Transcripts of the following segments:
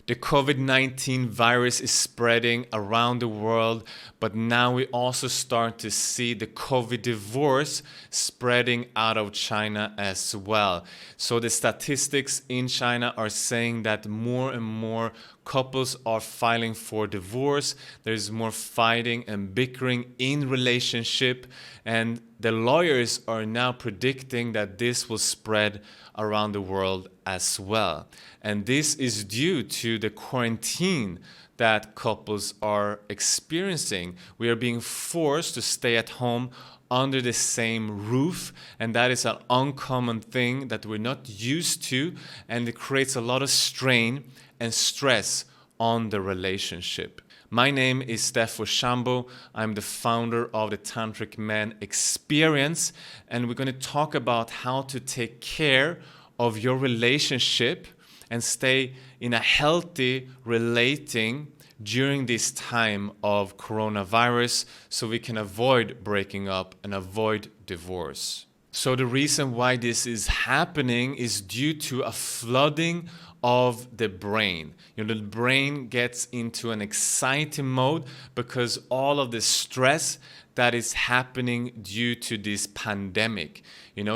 The COVID-19 virus is spreading around the world, but now we also start to see the Covidivorce spreading out of China as well. So the statistics in China are saying that more and more couples are filing for divorce. There's more fighting and bickering in relationship, and the lawyers are now predicting that this will spread around the world as well. And this is due to the quarantine that couples are experiencing. We are being forced to stay at home under the same roof, and that is an uncommon thing that we're not used to, and it creates a lot of strain and stress on the relationship. My name is Steffo Shambo. I'm the founder of the Tantric Man Experience, and we're going to talk about how to take care of your relationship and stay in a healthy relating during this time of coronavirus, so we can avoid breaking up and avoid divorce. So the reason why this is happening is due to a flooding of the brain. The brain gets into an anxiety mode because all of the stress that is happening due to this pandemic.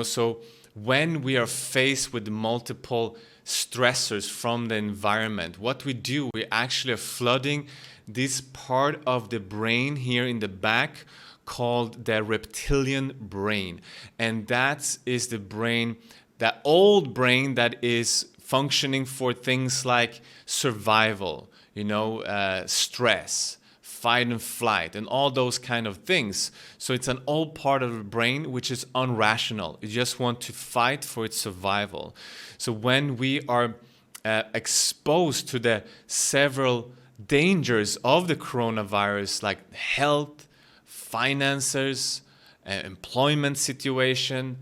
So when we are faced with multiple stressors from the environment, what we do, we actually are flooding this part of the brain here in the back called the reptilian brain. And that is the brain, that old brain that is functioning for things like survival, stress, fight and flight, and all those kind of things. So it's an old part of the brain which is irrational. It just wants to fight for its survival. So when we are exposed to the several dangers of the coronavirus, like health, finances, employment situation,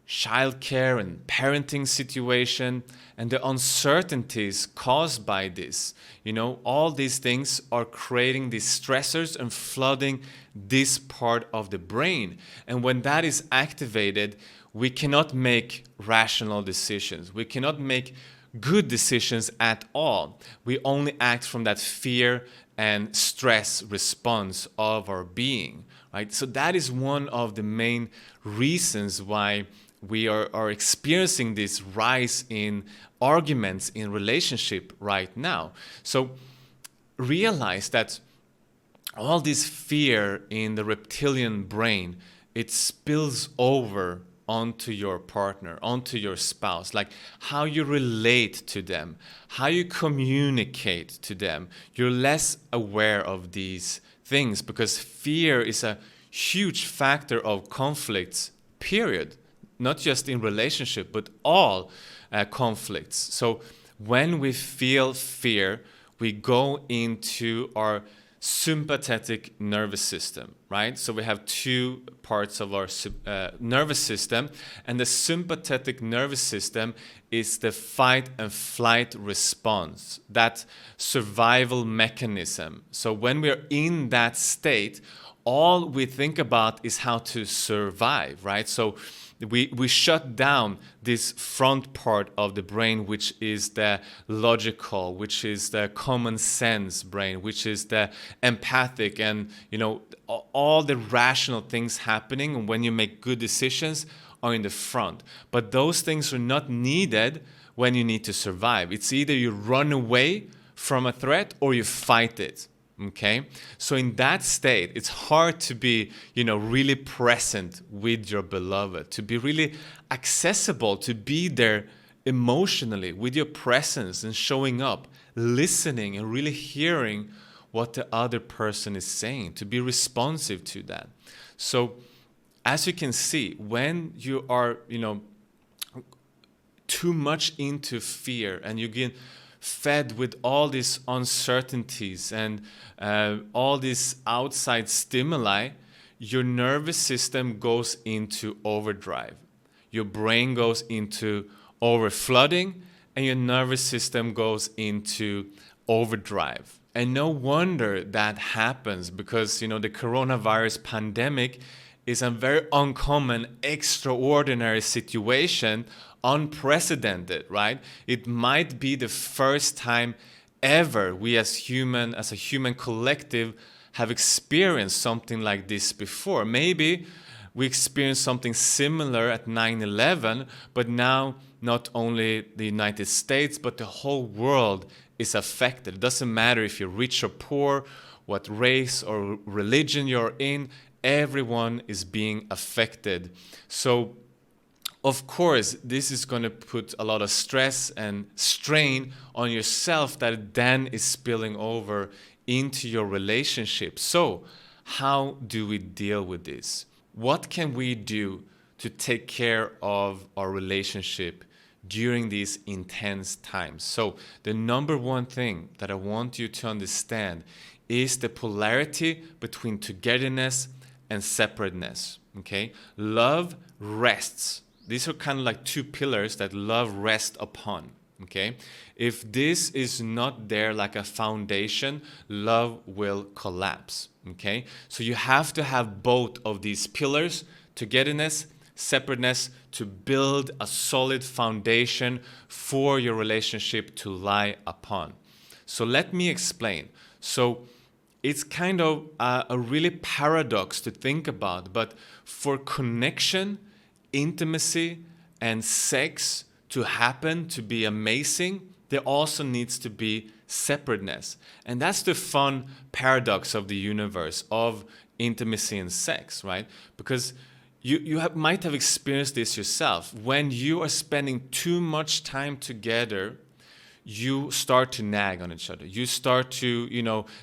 childcare and parenting situation, and the uncertainties caused by this, all these things are creating these stressors and flooding this part of the brain. And when that is activated, we cannot make rational decisions. We cannot make good decisions at all. We only act from that fear and stress response of our being, right? So that is one of the main reasons why we are experiencing this rise in arguments in relationship right now. So realize that all this fear in the reptilian brain, it spills over onto your partner, onto your spouse, like how you relate to them, how you communicate to them. You're less aware of these things because fear is a huge factor of conflicts, period. Not just in relationship, but all conflicts. So when we feel fear, we go into our sympathetic nervous system, right? So we have two parts of our nervous system, and the sympathetic nervous system is the fight and flight response, that survival mechanism. So when we're in that state, all we think about is how to survive, right? So we shut down this front part of the brain, which is the logical, which is the common sense brain, which is the empathic, and all the rational things happening when you make good decisions are in the front. But those things are not needed when you need to survive. It's either you run away from a threat or you fight it. Okay, so in that state, it's hard to be, really present with your beloved, to be really accessible, to be there emotionally with your presence and showing up, listening and really hearing what the other person is saying, to be responsive to that. So as you can see, when you are, too much into fear and you get fed with all these uncertainties and all these outside stimuli, your nervous system goes into overdrive. Your brain goes into overflooding, and your nervous system goes into overdrive. And no wonder that happens because, the coronavirus pandemic is a very uncommon, extraordinary situation, unprecedented, right? It might be the first time ever we as a human collective have experienced something like this before. Maybe we experienced something similar at 9/11, but now not only the United States, but the whole world is affected. It doesn't matter if you're rich or poor, what race or religion you're in, everyone is being affected. So, of course, this is going to put a lot of stress and strain on yourself that then is spilling over into your relationship. So, how do we deal with this? What can we do to take care of our relationship during these intense times? So, the number one thing that I want you to understand is the polarity between togetherness and separateness. Okay? Love rests. These are kind of like two pillars that love rests upon. Okay? If this is not there like a foundation, love will collapse. Okay? So you have to have both of these pillars, togetherness, separateness, to build a solid foundation for your relationship to lie upon. So let me explain. So it's kind of a really paradox to think about, but for connection, intimacy, and sex to happen, to be amazing, there also needs to be separateness. And that's the fun paradox of the universe of intimacy and sex, right? Because you might have experienced this yourself. When you are spending too much time together, you start to nag on each other. You start to,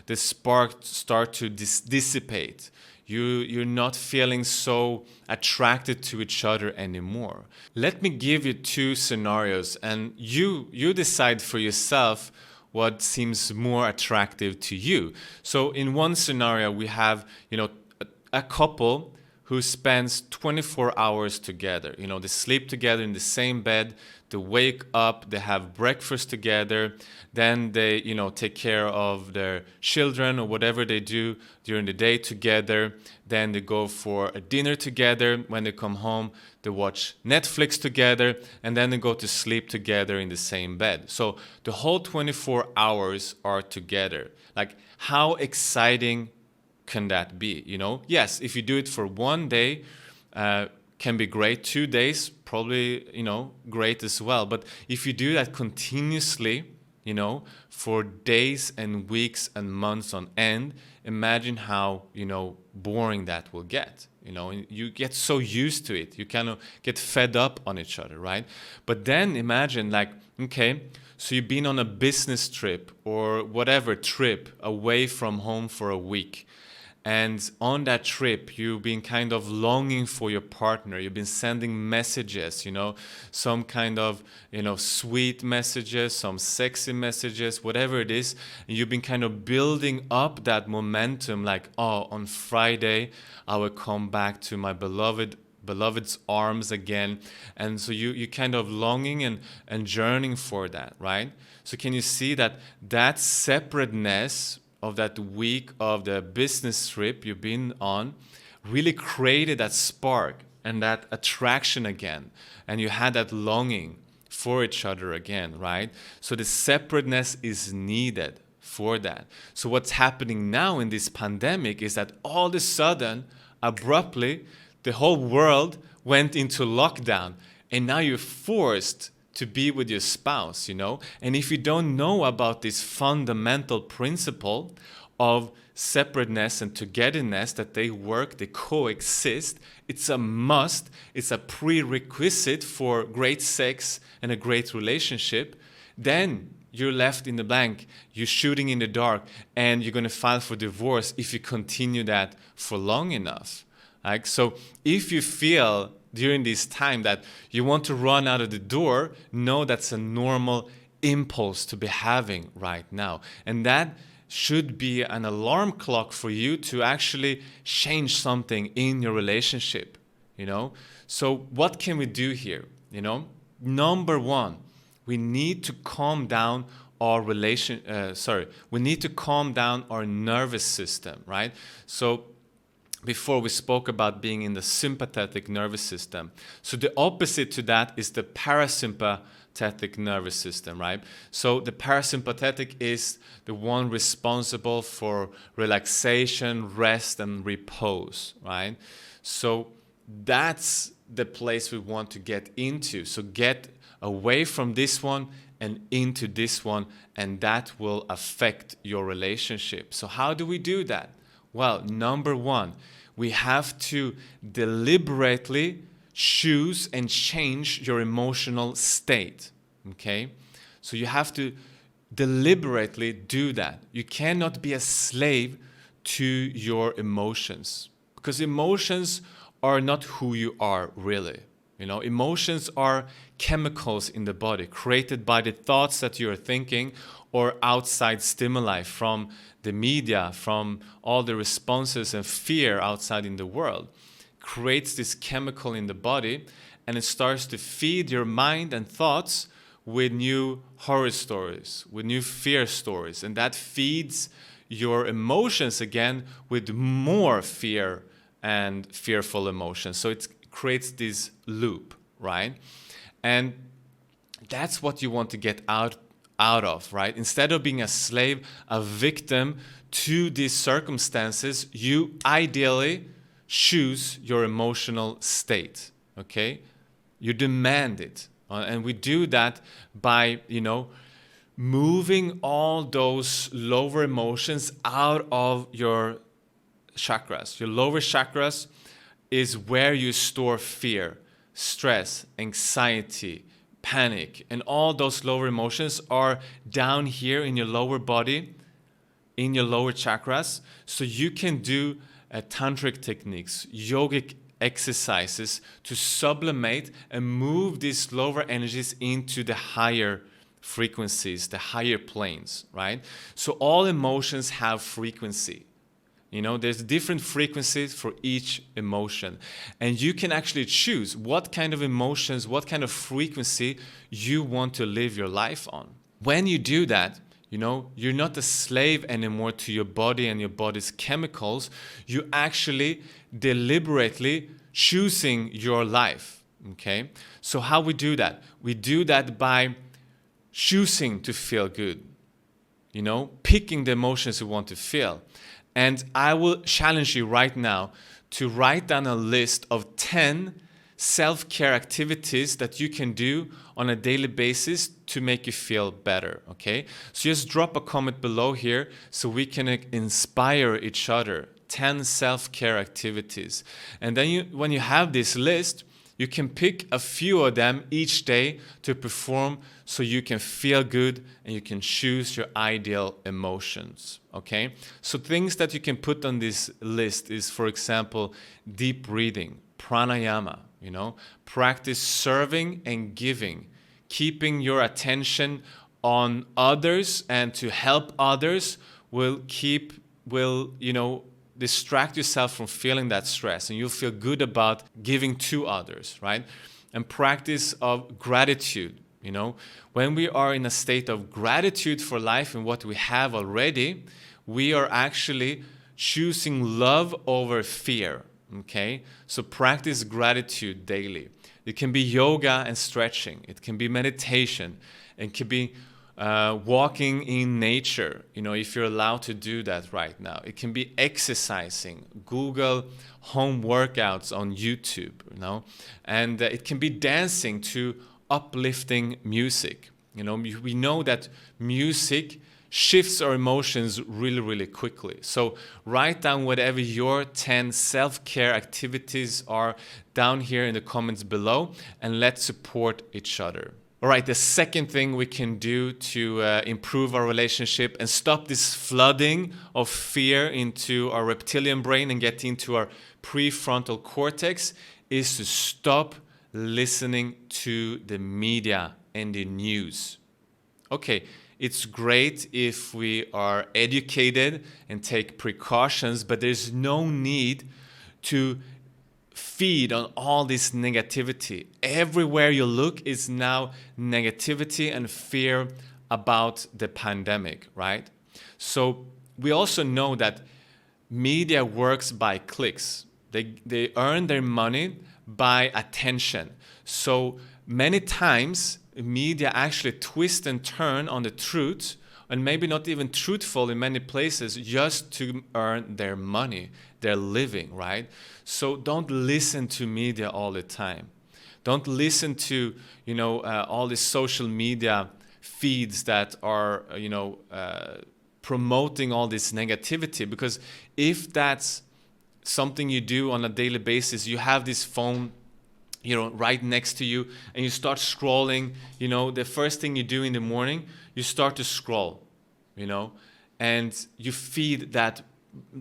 the spark start to dissipate. You're not feeling so attracted to each other anymore. Let me give you two scenarios, and you decide for yourself what seems more attractive to you. So in one scenario, we have, a couple who spends 24 hours together. They sleep together in the same bed, they wake up, they have breakfast together, then they, take care of their children or whatever they do during the day together. Then they go for a dinner together. When they come home, they watch Netflix together, and then they go to sleep together in the same bed. So the whole 24 hours are together. Like, how exciting can that be? Yes, if you do it for one day, can be great. 2 days, probably, great as well. But if you do that continuously, for days and weeks and months on end, imagine how, boring that will get. You get so used to it. You kind of get fed up on each other, right? But then imagine, like, okay, so you've been on a business trip or whatever trip away from home for a week. And on that trip, you've been kind of longing for your partner. You've been sending messages, some kind of, sweet messages, some sexy messages, whatever it is. And you've been kind of building up that momentum, like, oh, on Friday, I will come back to my beloved's arms again. And so you kind of longing and yearning for that, right? So can you see that separateness of that week of the business trip you've been on really created that spark and that attraction again. And you had that longing for each other again, right? So the separateness is needed for that. So what's happening now in this pandemic is that all of a sudden, abruptly, the whole world went into lockdown. And now you're forced to be with your spouse, And if you don't know about this fundamental principle of separateness and togetherness, that they coexist, it's a must, it's a prerequisite for great sex and a great relationship, then you're left in the blank, you're shooting in the dark, and you're going to file for divorce if you continue that for long enough. Like, so if you feel during this time that you want to run out of the door, know that's a normal impulse to be having right now. And that should be an alarm clock for you to actually change something in your relationship, So what can we do here, Number one, we need to calm down our we need to calm down our nervous system, right? So before we spoke about being in the sympathetic nervous system. So the opposite to that is the parasympathetic nervous system, right? So the parasympathetic is the one responsible for relaxation, rest, and repose, right? So that's the place we want to get into. So get away from this one and into this one, and that will affect your relationship. So how do we do that? Well, number one, we have to deliberately choose and change your emotional state, okay? So you have to deliberately do that. You cannot be a slave to your emotions, because emotions are not who you are really. You know, emotions are chemicals in the body created by the thoughts that you are thinking or outside stimuli from the media, from all the responses and fear outside in the world. Creates this chemical in the body, and it starts to feed your mind and thoughts with new horror stories, with new fear stories, and that feeds your emotions again with more fear and fearful emotions. So it creates this loop, right? And that's what you want to get out of, right? Instead of being a slave, a victim to these circumstances, you ideally choose your emotional state, okay? You demand it. And we do that by, moving all those lower emotions out of your chakras. Your lower chakras is where you store fear, stress, anxiety, panic, and all those lower emotions are down here in your lower body, in your lower chakras. So you can do tantric techniques, yogic exercises to sublimate and move these lower energies into the higher frequencies, the higher planes, right? So all emotions have frequency. There's different frequencies for each emotion. And you can actually choose what kind of emotions, what kind of frequency you want to live your life on. When you do that, you're not a slave anymore to your body and your body's chemicals. You actually deliberately choosing your life, okay? So how we do that? We do that by choosing to feel good, picking the emotions you want to feel. And I will challenge you right now to write down a list of 10 self-care activities that you can do on a daily basis to make you feel better, okay? So just drop a comment below here so we can inspire each other. 10 self-care activities. And then when you have this list, you can pick a few of them each day to perform so you can feel good and you can choose your ideal emotions, okay? So things that you can put on this list is, for example, deep breathing, pranayama, practice serving and giving, keeping your attention on others and to help others will distract yourself from feeling that stress, and you'll feel good about giving to others, right? And practice of gratitude. When we are in a state of gratitude for life and what we have already, we are actually choosing love over fear, okay? So practice gratitude daily. It can be yoga and stretching. It can be meditation. It can be walking in nature, if you're allowed to do that right now. It can be exercising. Google home workouts on YouTube, and it can be dancing to uplifting music. We know that music shifts our emotions really, really quickly. So write down whatever your 10 self-care activities are down here in the comments below, and let's support each other. All right, the second thing we can do to improve our relationship and stop this flooding of fear into our reptilian brain and get into our prefrontal cortex is to stop listening to the media and the news. Okay, it's great if we are educated and take precautions, but there's no need to feed on all this negativity. Everywhere you look is now negativity and fear about the pandemic, right? So we also know that media works by clicks. They earn their money by attention. So many times media actually twist and turn on the truth, and maybe not even truthful in many places, just to earn their money, their living, right? So don't listen to media all the time. Don't listen to, all these social media feeds that are, promoting all this negativity, because if that's something you do on a daily basis, you have this phone right next to you, and you start scrolling. The first thing you do in the morning, you start to scroll, and you feed that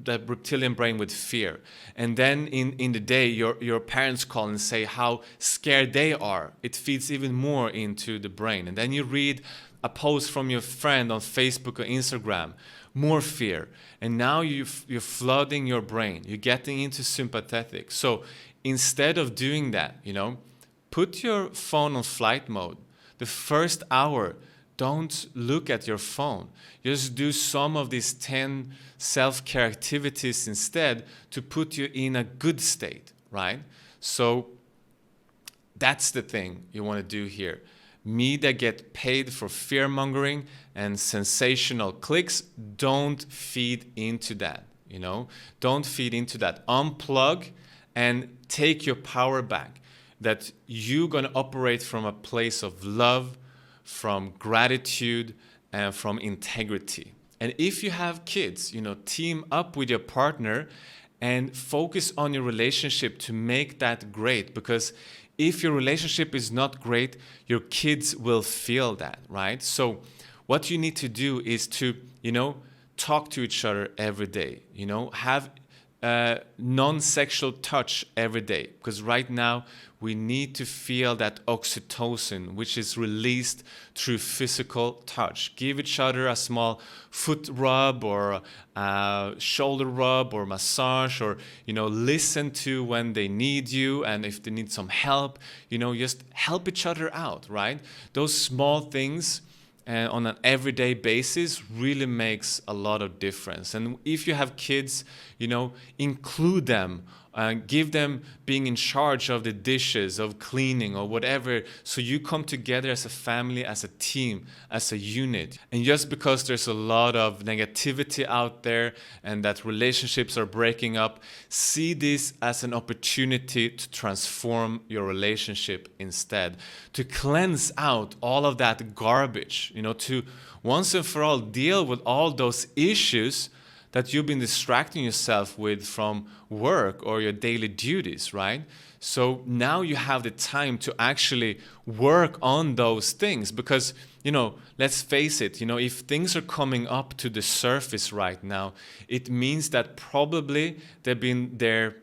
reptilian brain with fear. And then in the day, your parents call and say how scared they are. It feeds even more into the brain. And then you read a post from your friend on Facebook or Instagram, more fear. And now you're flooding your brain. You're getting into sympathetic. So instead of doing that, put your phone on flight mode. The first hour, don't look at your phone. Just do some of these 10 self-care activities instead to put you in a good state, right? So that's the thing you want to do here. Media get paid for fear-mongering and sensational clicks. Don't feed into that, Don't feed into that. Unplug and take your power back. That you're going to operate from a place of love, from gratitude, and from integrity. And if you have kids, team up with your partner and focus on your relationship to make that great. Because if your relationship is not great, your kids will feel that, right? So what you need to do is to, talk to each other every day, have non-sexual touch every day, because right now we need to feel that oxytocin, which is released through physical touch. Give each other a small foot rub or a shoulder rub or massage, or listen to when they need you, and if they need some help, just help each other out, right? Those small things on an everyday basis really makes a lot of difference. And if you have kids, include them. Give them being in charge of the dishes, of cleaning or whatever, so you come together as a family, as a team, as a unit. And just because there's a lot of negativity out there and that relationships are breaking up, see this as an opportunity to transform your relationship instead, to cleanse out all of that garbage, to once and for all deal with all those issues that you've been distracting yourself with from work or your daily duties, right? So now you have the time to actually work on those things, because, let's face it, if things are coming up to the surface right now, it means that probably they've been there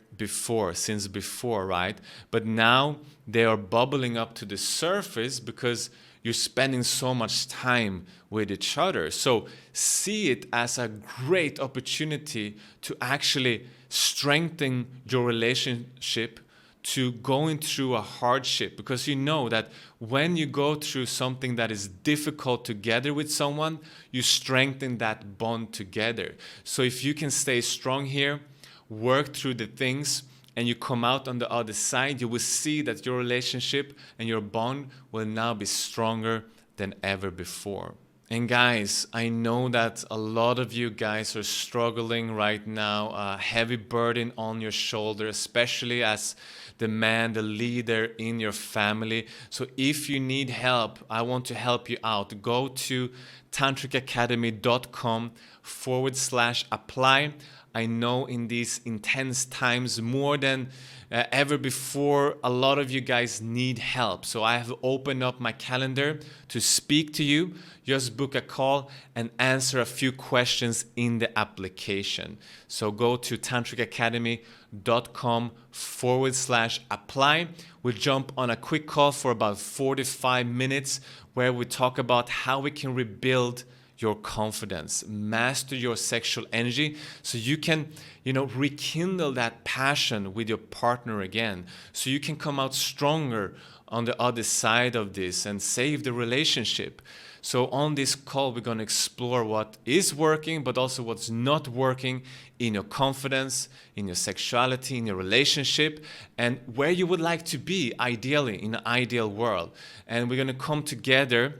since before, right? But now they are bubbling up to the surface because you're spending so much time with each other. So see it as a great opportunity to actually strengthen your relationship, to going through a hardship, because you know that when you go through something that is difficult together with someone, you strengthen that bond together. So if you can stay strong here, work through the things, and you come out on the other side, you will see that your relationship and your bond will now be stronger than ever before. And guys, I know that a lot of you guys are struggling right now, a heavy burden on your shoulder, especially as the man, the leader in your family. So if you need help, I want to help you out. Go to tantricacademy.com/apply. I know in these intense times, more than ever before, a lot of you guys need help. So I have opened up my calendar to speak to you. Just book a call and answer a few questions in the application. So go to tantricacademy.com/apply. We'll jump on a quick call for about 45 minutes where we talk about how we can rebuild your confidence, master your sexual energy, so you can, rekindle that passion with your partner again, so you can come out stronger on the other side of this and save the relationship. So on this call, we're going to explore what is working, but also what's not working in your confidence, in your sexuality, in your relationship, and where you would like to be ideally in an ideal world. And we're going to come together,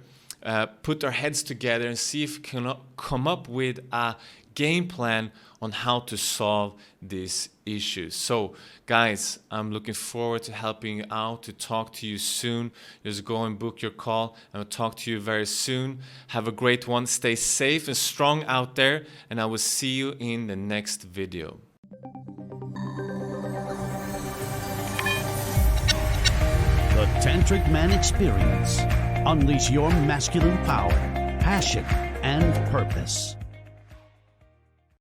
put our heads together and see if we can come up with a game plan on how to solve these issues. So guys, I'm looking forward to helping you out, to talk to you soon. Just go and book your call, and I'll talk to you very soon. Have a great one. Stay safe and strong out there, and I will see you in the next video. The Tantric Man Experience. Unleash your masculine power, passion, and purpose.